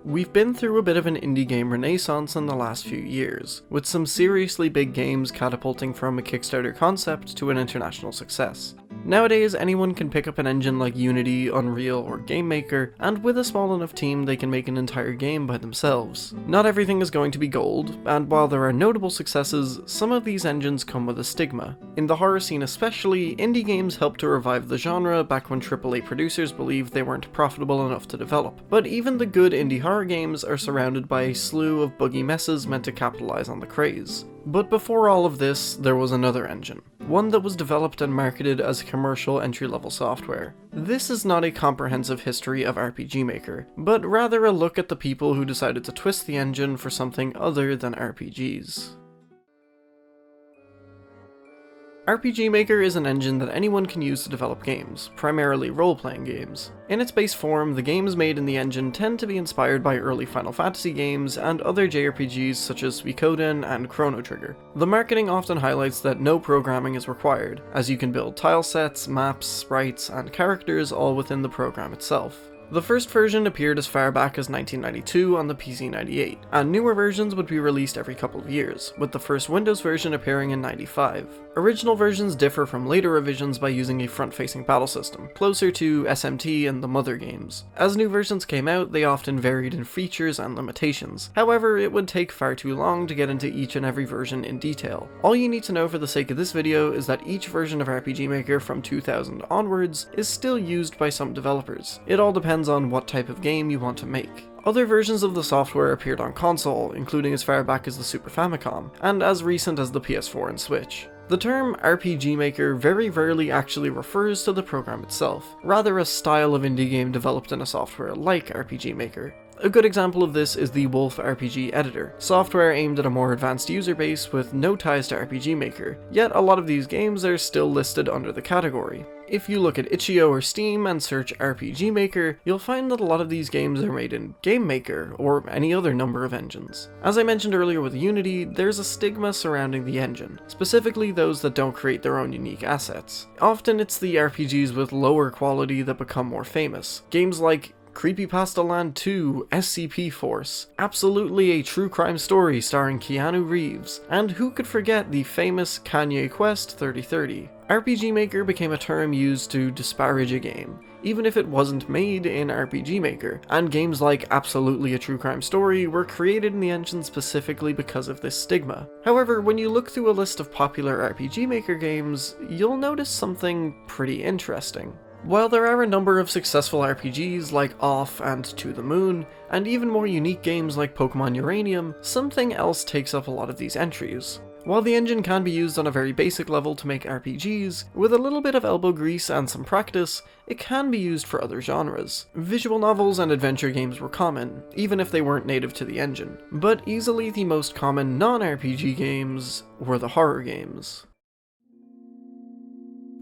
We've been through a bit of an indie game renaissance in the last few years, with some seriously big games catapulting from a Kickstarter concept to an international success. Nowadays, anyone can pick up an engine like Unity, Unreal, or GameMaker, and with a small enough team they can make an entire game by themselves. Not everything is going to be gold, and while there are notable successes, some of these engines come with a stigma. In the horror scene especially, indie games helped to revive the genre back when AAA producers believed they weren't profitable enough to develop. But even the good indie horror games are surrounded by a slew of buggy messes meant to capitalize on the craze. But before all of this, there was another engine. One that was developed and marketed as commercial entry-level software. This is not a comprehensive history of RPG Maker, but rather a look at the people who decided to twist the engine for something other than RPGs. RPG Maker is an engine that anyone can use to develop games, primarily role-playing games. In its base form, the games made in the engine tend to be inspired by early Final Fantasy games and other JRPGs such as Suikoden and Chrono Trigger. The marketing often highlights that no programming is required, as you can build tile sets, maps, sprites, and characters all within the program itself. The first version appeared as far back as 1992 on the PC-98, and newer versions would be released every couple of years, with the first Windows version appearing in 95. Original versions differ from later revisions by using a front-facing battle system, closer to SMT and the Mother games. As new versions came out, they often varied in features and limitations. However, it would take far too long to get into each and every version in detail. All you need to know for the sake of this video is that each version of RPG Maker from 2000 onwards is still used by some developers. It all depends on what type of game you want to make. Other versions of the software appeared on console, including as far back as the Super Famicom, and as recent as the PS4 and Switch. The term RPG Maker very rarely actually refers to the program itself, rather a style of indie game developed in a software like RPG Maker. A good example of this is the Wolf RPG editor, software aimed at a more advanced user base with no ties to RPG Maker, yet a lot of these games are still listed under the category. If you look at itch.io or Steam and search RPG Maker, you'll find that a lot of these games are made in GameMaker or any other number of engines. As I mentioned earlier with Unity, there's a stigma surrounding the engine, specifically those that don't create their own unique assets. Often it's the RPGs with lower quality that become more famous. Games like Creepypasta Land 2, SCP Force, absolutely a true crime story starring Keanu Reeves, and who could forget the famous Kanye Quest 3030. RPG Maker became a term used to disparage a game, even if it wasn't made in RPG Maker, and games like Absolutely a True Crime Story were created in the engine specifically because of this stigma. However, when you look through a list of popular RPG Maker games, you'll notice something pretty interesting. While there are a number of successful RPGs like Off and To the Moon, and even more unique games like Pokemon Uranium, something else takes up a lot of these entries. While the engine can be used on a very basic level to make RPGs, with a little bit of elbow grease and some practice, it can be used for other genres. Visual novels and adventure games were common, even if they weren't native to the engine, but easily the most common non-RPG games were the horror games.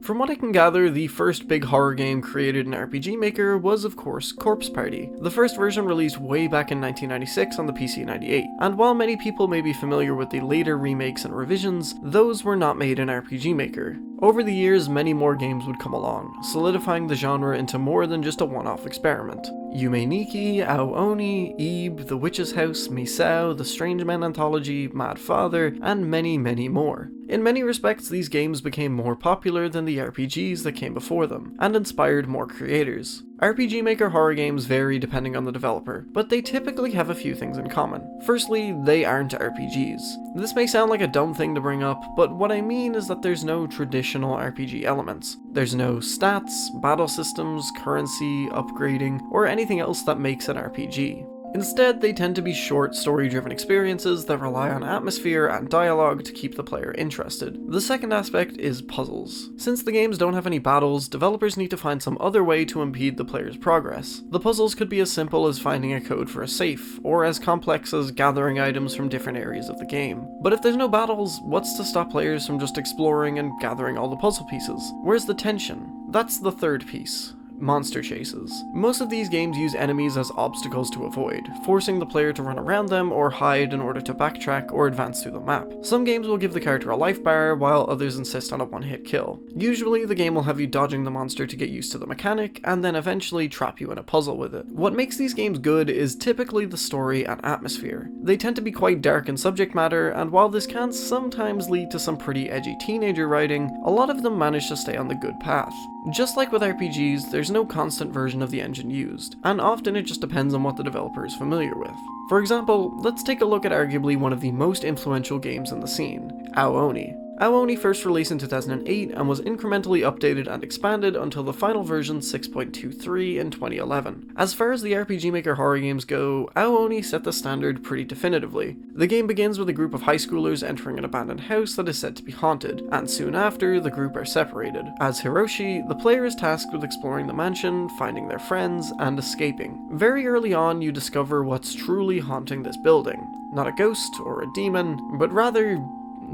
From what I can gather, the first big horror game created in RPG Maker was of course Corpse Party, the first version released way back in 1996 on the PC-98, and while many people may be familiar with the later remakes and revisions, those were not made in RPG Maker. Over the years, many more games would come along, solidifying the genre into more than just a one-off experiment. Yume Nikki, Ao Oni, Ebe, The Witch's House, Misao, The Strange Men Anthology, Mad Father, and many, many more. In many respects, these games became more popular than the RPGs that came before them, and inspired more creators. RPG Maker horror games vary depending on the developer, but they typically have a few things in common. Firstly, they aren't RPGs. This may sound like a dumb thing to bring up, but what I mean is that there's no traditional RPG elements. There's no stats, battle systems, currency, upgrading, or anything else that makes an RPG. Instead, they tend to be short, story-driven experiences that rely on atmosphere and dialogue to keep the player interested. The second aspect is puzzles. Since the games don't have any battles, developers need to find some other way to impede the player's progress. The puzzles could be as simple as finding a code for a safe, or as complex as gathering items from different areas of the game. But if there's no battles, what's to stop players from just exploring and gathering all the puzzle pieces? Where's the tension? That's the third piece. monster chases. Most of these games use enemies as obstacles to avoid, forcing the player to run around them or hide in order to backtrack or advance through the map. Some games will give the character a life bar, while others insist on a one-hit kill. Usually, the game will have you dodging the monster to get used to the mechanic, and then eventually trap you in a puzzle with it. What makes these games good is typically the story and atmosphere. They tend to be quite dark in subject matter, and while this can sometimes lead to some pretty edgy teenager writing, a lot of them manage to stay on the good path. Just like with RPGs, there's no constant version of the engine used, and often it just depends on what the developer is familiar with. For example, let's take a look at arguably one of the most influential games in the scene, Ao-Oni. Ao-Oni first released in 2008 and was incrementally updated and expanded until the final version 6.23 in 2011. As far as the RPG Maker horror games go, Ao-Oni set the standard pretty definitively. The game begins with a group of high schoolers entering an abandoned house that is said to be haunted, and soon after, the group are separated. As Hiroshi, the player is tasked with exploring the mansion, finding their friends, and escaping. Very early on, you discover what's truly haunting this building. Not a ghost or a demon, but rather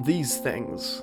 these things.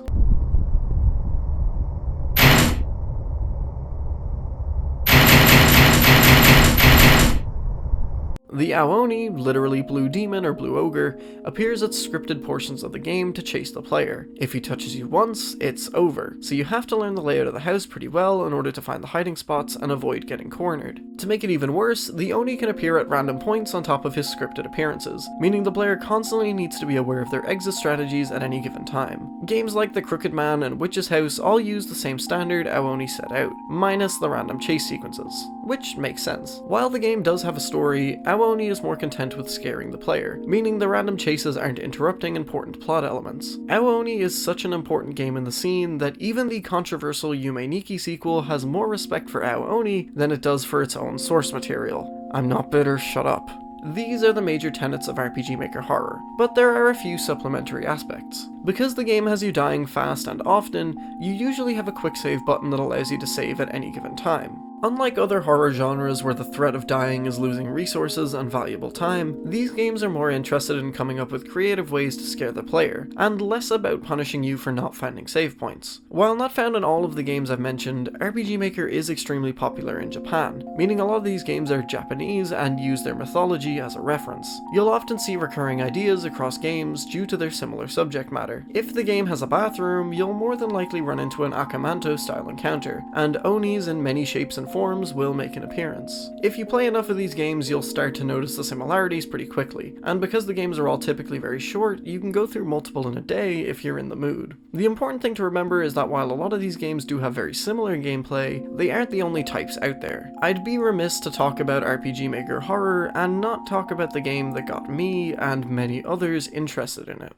The Ao-Oni, literally Blue Demon or Blue Ogre, appears at scripted portions of the game to chase the player. If he touches you once, it's over, so you have to learn the layout of the house pretty well in order to find the hiding spots and avoid getting cornered. To make it even worse, the Oni can appear at random points on top of his scripted appearances, meaning the player constantly needs to be aware of their exit strategies at any given time. Games like The Crooked Man and Witch's House all use the same standard Ao-Oni set out, minus the random chase sequences, which makes sense. While the game does have a story, Ao-Oni is more content with scaring the player, meaning the random chases aren't interrupting important plot elements. Ao-Oni is such an important game in the scene that even the controversial Yume Nikki sequel has more respect for Ao-Oni than it does for its own source material. I'm not bitter, shut up. These are the major tenets of RPG Maker horror, but there are a few supplementary aspects. Because the game has you dying fast and often, you usually have a quick save button that allows you to save at any given time. Unlike other horror genres where the threat of dying is losing resources and valuable time, these games are more interested in coming up with creative ways to scare the player, and less about punishing you for not finding save points. While not found in all of the games I've mentioned, RPG Maker is extremely popular in Japan, meaning a lot of these games are Japanese and use their mythology as a reference. You'll often see recurring ideas across games due to their similar subject matter. If the game has a bathroom, you'll more than likely run into an Akamanto style encounter, and Onis in many shapes and forms will make an appearance. If you play enough of these games, you'll start to notice the similarities pretty quickly, and because the games are all typically very short, you can go through multiple in a day if you're in the mood. The important thing to remember is that while a lot of these games do have very similar gameplay, they aren't the only types out there. I'd be remiss to talk about RPG Maker horror and not talk about the game that got me and many others interested in it.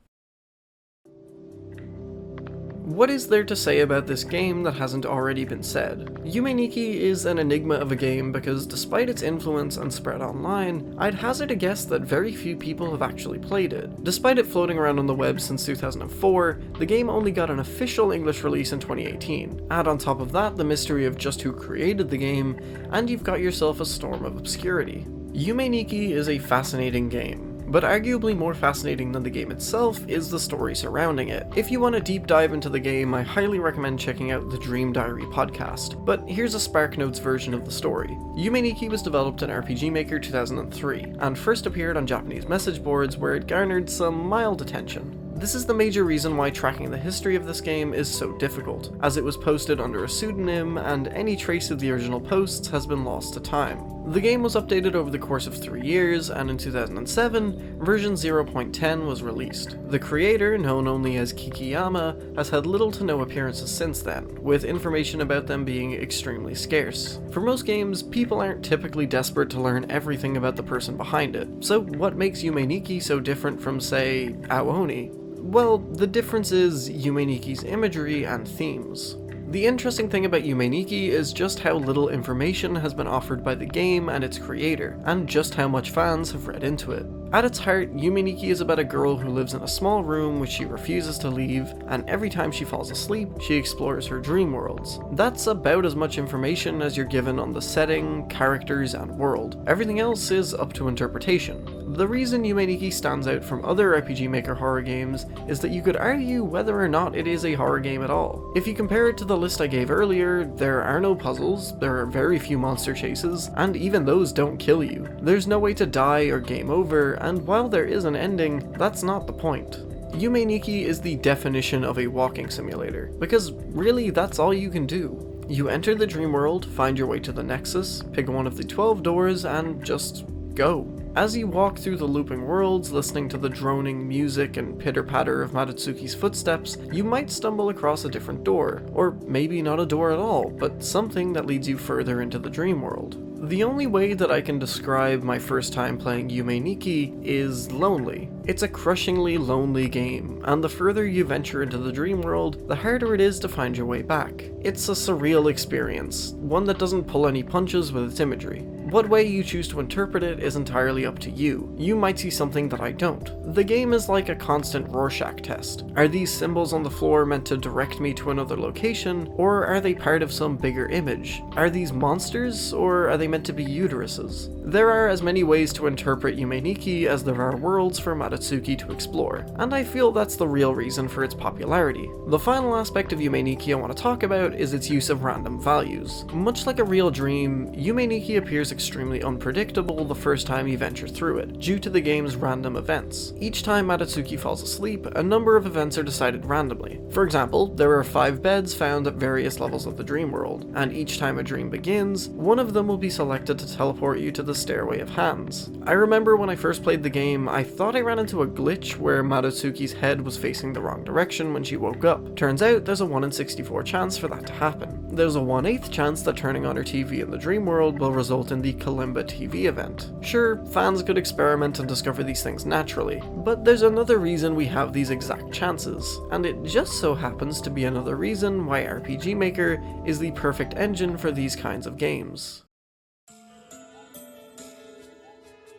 What is there to say about this game that hasn't already been said? Yume Nikki is an enigma of a game because despite its influence and spread online, I'd hazard a guess that very few people have actually played it. Despite it floating around on the web since 2004, the game only got an official English release in 2018. Add on top of that the mystery of just who created the game, and you've got yourself a storm of obscurity. Yume Nikki is a fascinating game. But arguably more fascinating than the game itself is the story surrounding it. If you want a deep dive into the game, I highly recommend checking out the Dream Diary podcast, but here's a SparkNotes version of the story. Yume Nikki was developed in RPG Maker 2003, and first appeared on Japanese message boards where it garnered some mild attention. This is the major reason why tracking the history of this game is so difficult, as it was posted under a pseudonym and any trace of the original posts has been lost to time. The game was updated over the course of 3 years, and in 2007, version 0.10 was released. The creator, known only as Kikiyama, has had little to no appearances since then, with information about them being extremely scarce. For most games, people aren't typically desperate to learn everything about the person behind it, so what makes Yume Nikki so different from, say, Ao-Oni? Well, the difference is Yume Nikki's imagery and themes. The interesting thing about Yume Nikki is just how little information has been offered by the game and its creator, and just how much fans have read into it. At its heart, Yume Nikki is about a girl who lives in a small room which she refuses to leave, and every time she falls asleep, she explores her dream worlds. That's about as much information as you're given on the setting, characters, and world. Everything else is up to interpretation. The reason Yume Nikki stands out from other RPG Maker horror games is that you could argue whether or not it is a horror game at all. If you compare it to the list I gave earlier, there are no puzzles, there are very few monster chases, and even those don't kill you. There's no way to die or game over, and while there is an ending, that's not the point. Yume Nikki is the definition of a walking simulator, because really that's all you can do. You enter the dream world, find your way to the Nexus, pick one of the 12 doors, and just go. As you walk through the looping worlds, listening to the droning music and pitter-patter of Madatsuki's footsteps, you might stumble across a different door, or maybe not a door at all, but something that leads you further into the dream world. The only way that I can describe my first time playing Yume Nikki is lonely. It's a crushingly lonely game, and the further you venture into the dream world, the harder it is to find your way back. It's a surreal experience, one that doesn't pull any punches with its imagery. What way you choose to interpret it is entirely up to you. You might see something that I don't. The game is like a constant Rorschach test. Are these symbols on the floor meant to direct me to another location, or are they part of some bigger image? Are these monsters, or are they meant to be uteruses? There are as many ways to interpret Yume Nikki as there are worlds for Madatsuki to explore, and I feel that's the real reason for its popularity. The final aspect of Yume Nikki I want to talk about is its use of random values. Much like a real dream, Yume Nikki appears extremely unpredictable the first time you venture through it, due to the game's random events. Each time Madatsuki falls asleep, a number of events are decided randomly. For example, there are 5 beds found at various levels of the dream world, and each time a dream begins, one of them will be selected to teleport you to the Stairway of Hands. I remember when I first played the game, I thought I ran into a glitch where Madatsuki's head was facing the wrong direction when she woke up. Turns out there's a 1 in 64 chance for that to happen. There's a 1/8 chance that turning on her TV in the dream world will result in the Kalimba TV event. Sure, fans could experiment and discover these things naturally, but there's another reason we have these exact chances, and it just so happens to be another reason why RPG Maker is the perfect engine for these kinds of games.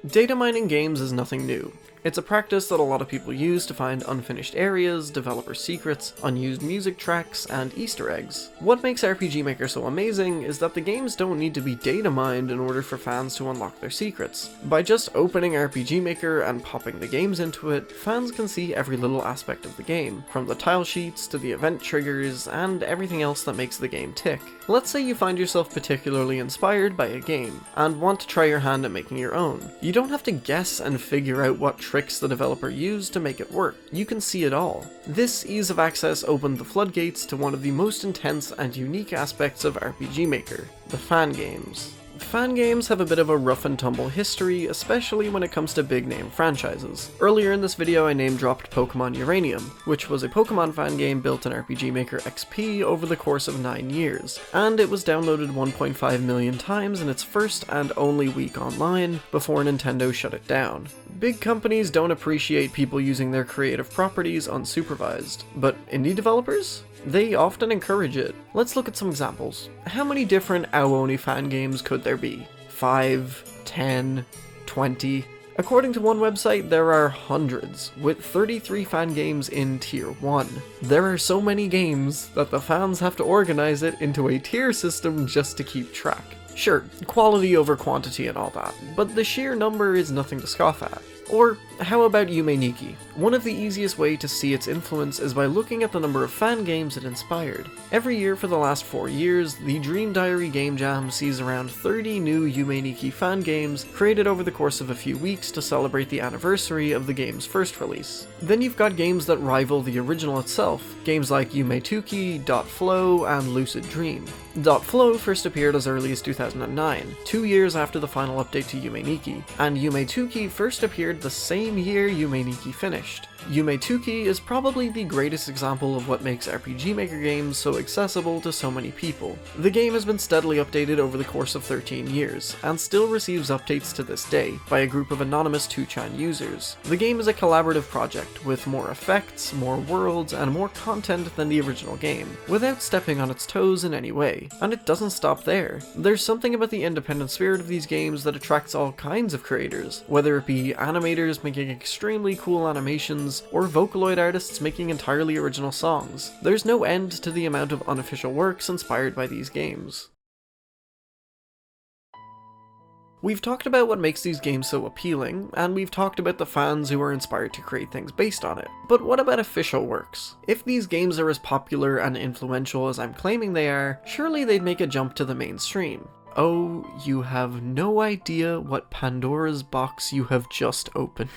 Data mining games is nothing new. It's a practice that a lot of people use to find unfinished areas, developer secrets, unused music tracks, and Easter eggs. What makes RPG Maker so amazing is that the games don't need to be data mined in order for fans to unlock their secrets. By just opening RPG Maker and popping the games into it, fans can see every little aspect of the game, from the tile sheets to the event triggers, and everything else that makes the game tick. Let's say you find yourself particularly inspired by a game, and want to try your hand at making your own. You don't have to guess and figure out what tricks the developer used to make it work. You can see it all. This ease of access opened the floodgates to one of the most intense and unique aspects of RPG Maker, the fan games. Fan games have a bit of a rough and tumble history, especially when it comes to big name franchises. Earlier in this video I name dropped Pokemon Uranium, which was a Pokemon fan game built in RPG Maker XP over the course of 9 years, and it was downloaded 1.5 million times in its first and only week online before Nintendo shut it down. Big companies don't appreciate people using their creative properties unsupervised, but indie developers? They often encourage it. Let's look at some examples. How many different Aoni fan games could there be? 5, 10, 20? According to one website, there are hundreds, with 33 fan games in Tier 1. There are so many games that the fans have to organize it into a tier system just to keep track. Sure, quality over quantity and all that, but the sheer number is nothing to scoff at. Or how about Yume Nikki? One of the easiest way to see its influence is by looking at the number of fan games it inspired. Every year for the last 4 years, the Dream Diary Game Jam sees around 30 new Yume Nikki fan games created over the course of a few weeks to celebrate the anniversary of the game's first release. Then you've got games that rival the original itself, games like Yume Tuki, .flow, and Lucid Dream. .flow first appeared as early as 2009, 2 years after the final update to Yume Nikki, and Yume Tuki first appeared the same year Yume Nikki finished. Yume Tuki is probably the greatest example of what makes RPG Maker games so accessible to so many people. The game has been steadily updated over the course of 13 years, and still receives updates to this day by a group of anonymous 2chan users. The game is a collaborative project, with more effects, more worlds, and more content than the original game, without stepping on its toes in any way. And it doesn't stop there. There's so something about the independent spirit of these games that attracts all kinds of creators, whether it be animators making extremely cool animations, or Vocaloid artists making entirely original songs. There's no end to the amount of unofficial works inspired by these games. We've talked about what makes these games so appealing, and we've talked about the fans who are inspired to create things based on it. But what about official works? If these games are as popular and influential as I'm claiming they are, surely they'd make a jump to the mainstream. Oh, you have no idea what Pandora's box you have just opened.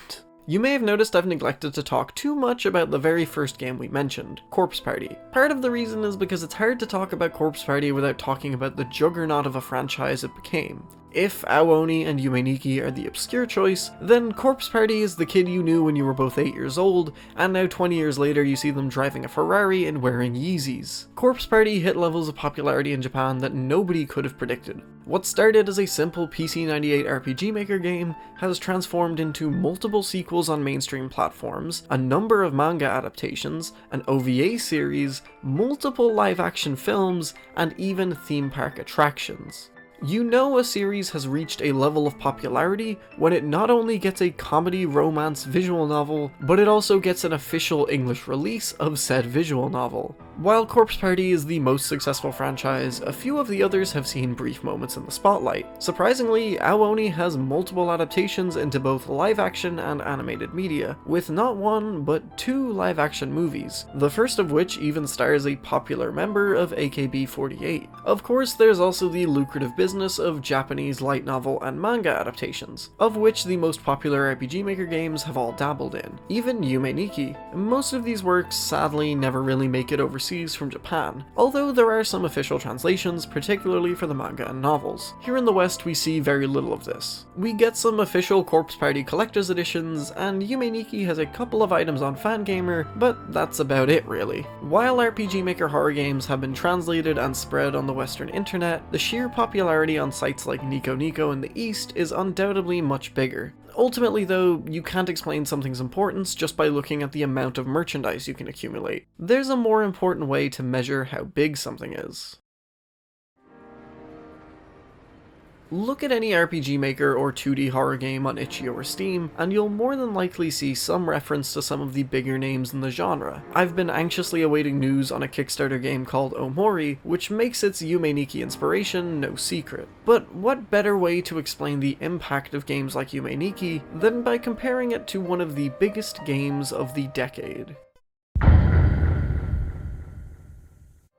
You may have noticed I've neglected to talk too much about the very first game we mentioned, Corpse Party. Part of the reason is because it's hard to talk about Corpse Party without talking about the juggernaut of a franchise it became. If Aoni and Yume Nikki are the obscure choice, then Corpse Party is the kid you knew when you were both 8 years old, and now 20 years later you see them driving a Ferrari and wearing Yeezys. Corpse Party hit levels of popularity in Japan that nobody could have predicted. What started as a simple PC-98 RPG Maker game has transformed into multiple sequels on mainstream platforms, a number of manga adaptations, an OVA series, multiple live-action films, and even theme park attractions. You know a series has reached a level of popularity when it not only gets a comedy romance visual novel, but it also gets an official English release of said visual novel. While Corpse Party is the most successful franchise, a few of the others have seen brief moments in the spotlight. Surprisingly, Aoni has multiple adaptations into both live-action and animated media, with not one, but 2 live-action movies, the first of which even stars a popular member of AKB48. Of course, there's also the lucrative business of Japanese light novel and manga adaptations, of which the most popular RPG Maker games have all dabbled in. Even Yume Nikki. Most of these works sadly never really make it overseas from Japan, although there are some official translations, particularly for the manga and novels. Here in the West we see very little of this. We get some official Corpse Party collector's editions, and Yume Nikki has a couple of items on Fangamer, but that's about it really. While RPG Maker horror games have been translated and spread on the Western internet, the sheer popularity on sites like Nico Nico in the East is undoubtedly much bigger. Ultimately though, you can't explain something's importance just by looking at the amount of merchandise you can accumulate. There's a more important way to measure how big something is. Look at any RPG Maker or 2D horror game on itch.io or Steam, and you'll more than likely see some reference to some of the bigger names in the genre. I've been anxiously awaiting news on a Kickstarter game called Omori, which makes its Yume Nikki inspiration no secret. But what better way to explain the impact of games like Yume Nikki than by comparing it to one of the biggest games of the decade?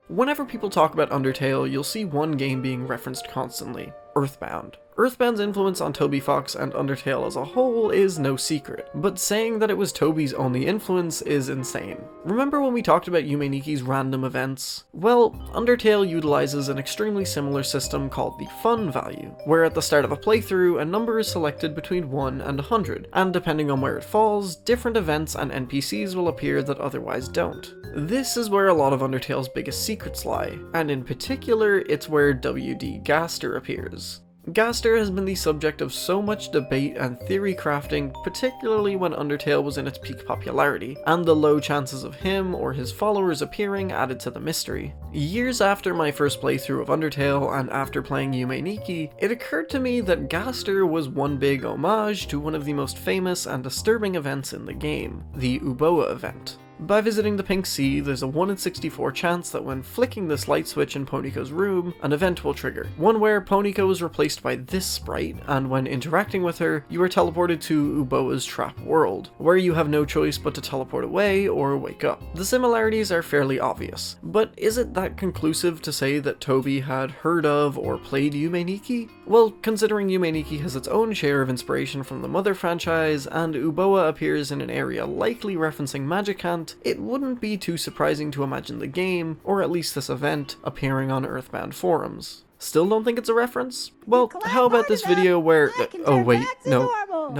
Whenever people talk about Undertale, you'll see one game being referenced constantly: Earthbound. Earthbound's influence on Toby Fox and Undertale as a whole is no secret, but saying that it was Toby's only influence is insane. Remember when we talked about Yume Nikki's random events? Well, Undertale utilizes an extremely similar system called the fun value, where at the start of a playthrough a number is selected between 1 and 100, and depending on where it falls, different events and NPCs will appear that otherwise don't. This is where a lot of Undertale's biggest secrets lie, and in particular, it's where WD Gaster appears. Gaster has been the subject of so much debate and theory crafting, particularly when Undertale was in its peak popularity, and the low chances of him or his followers appearing added to the mystery. Years after my first playthrough of Undertale, and after playing Yume Nikki, it occurred to me that Gaster was one big homage to one of the most famous and disturbing events in the game, the Uboa event. By visiting the Pink Sea, there's a 1 in 64 chance that when flicking this light switch in Poniko's room, an event will trigger. One where Poniko is replaced by this sprite, and when interacting with her, you are teleported to Uboa's trap world, where you have no choice but to teleport away or wake up. The similarities are fairly obvious, but is it that conclusive to say that Toby had heard of or played Yume Nikki? Well, considering Yume Nikki has its own share of inspiration from the Mother franchise, and Uboa appears in an area likely referencing Magicant, it wouldn't be too surprising to imagine the game, or at least this event, appearing on Earthbound forums. Still don't think it's a reference? Well, how about this video where— oh wait, no,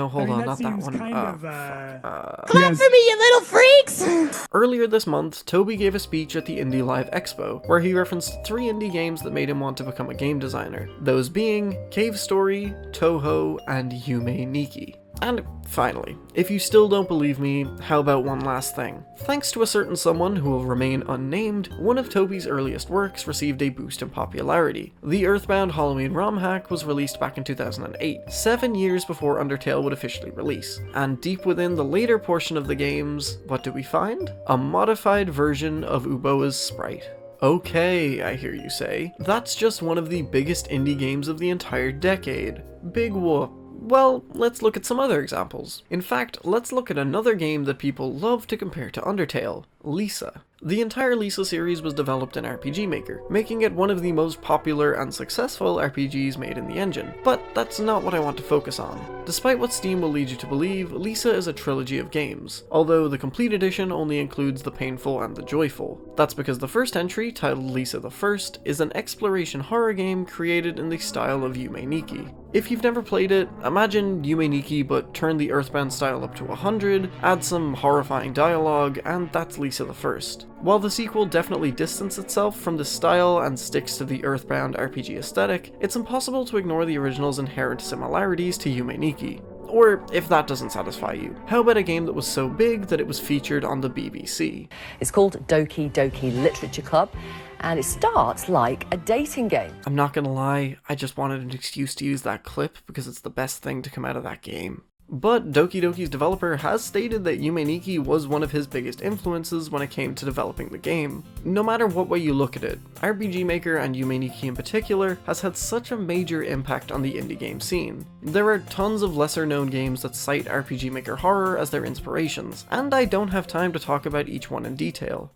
hold on, not that one. Clap for me, you little freaks! Earlier this month, Toby gave a speech at the Indie Live Expo, where he referenced 3 indie games that made him want to become a game designer, those being Cave Story, Toho, and Yume Nikki. And finally, if you still don't believe me, how about one last thing? Thanks to a certain someone who will remain unnamed, one of Toby's earliest works received a boost in popularity. The Earthbound Halloween ROM hack was released back in 2008, 7 years before Undertale would officially release. And deep within the later portion of the games, what do we find? A modified version of Uboa's sprite. Okay, I hear you say. That's just one of the biggest indie games of the entire decade. Big whoop. Well, let's look at some other examples. In fact, let's look at another game that people love to compare to Undertale, Lisa. The entire Lisa series was developed in RPG Maker, making it one of the most popular and successful RPGs made in the engine. But that's not what I want to focus on. Despite what Steam will lead you to believe, Lisa is a trilogy of games, although the complete edition only includes the painful and the joyful. That's because the first entry, titled Lisa the First, is an exploration horror game created in the style of Yume Nikki. If you've never played it, imagine Yume Nikki but turn the Earthbound style up to 100, add some horrifying dialogue, and that's Lisa the First. While the sequel definitely distances itself from this style and sticks to the Earthbound RPG aesthetic, it's impossible to ignore the original's inherent similarities to Yume Nikki. Or, if that doesn't satisfy you, how about a game that was so big that it was featured on the BBC? It's called Doki Literature Club, and it starts like a dating game. I'm not gonna lie, I just wanted an excuse to use that clip because it's the best thing to come out of that game. But Doki Doki's developer has stated that Yume Nikki was one of his biggest influences when it came to developing the game. No matter what way you look at it, RPG Maker and Yume Nikki in particular has had such a major impact on the indie game scene. There are tons of lesser known games that cite RPG Maker horror as their inspirations, and I don't have time to talk about each one in detail.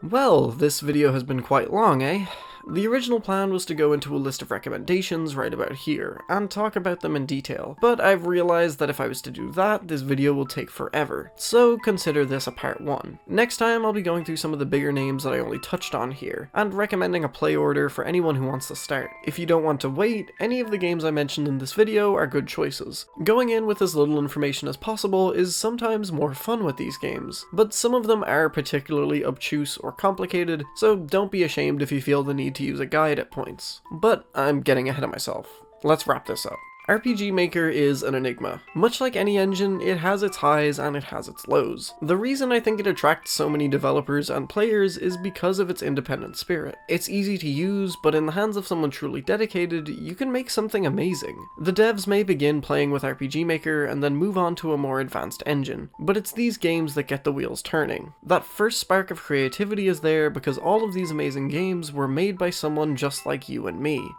Well, this video has been quite long, eh? The original plan was to go into a list of recommendations right about here, and talk about them in detail, but I've realized that if I was to do that, this video will take forever, so consider this a part 1. Next time I'll be going through some of the bigger names that I only touched on here, and recommending a play order for anyone who wants to start. If you don't want to wait, any of the games I mentioned in this video are good choices. Going in with as little information as possible is sometimes more fun with these games, but some of them are particularly obtuse or complicated, so don't be ashamed if you feel the need to use a guide at points. But I'm getting ahead of myself. Let's wrap this up. RPG Maker is an enigma. Much like any engine, it has its highs and it has its lows. The reason I think it attracts so many developers and players is because of its independent spirit. It's easy to use, but in the hands of someone truly dedicated, you can make something amazing. The devs may begin playing with RPG Maker and then move on to a more advanced engine, but it's these games that get the wheels turning. That first spark of creativity is there because all of these amazing games were made by someone just like you and me.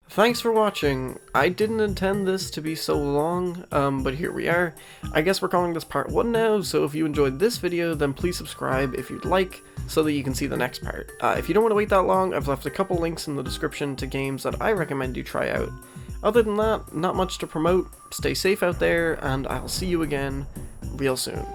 Thanks for watching. I didn't intend this to be so long, but here we are. I guess we're calling this part 1 now, so if you enjoyed this video, then please subscribe if you'd like, so that you can see the next part. If you don't want to wait that long, I've left a couple links in the description to games that I recommend you try out. Other than that, not much to promote. Stay safe out there, and I'll see you again real soon.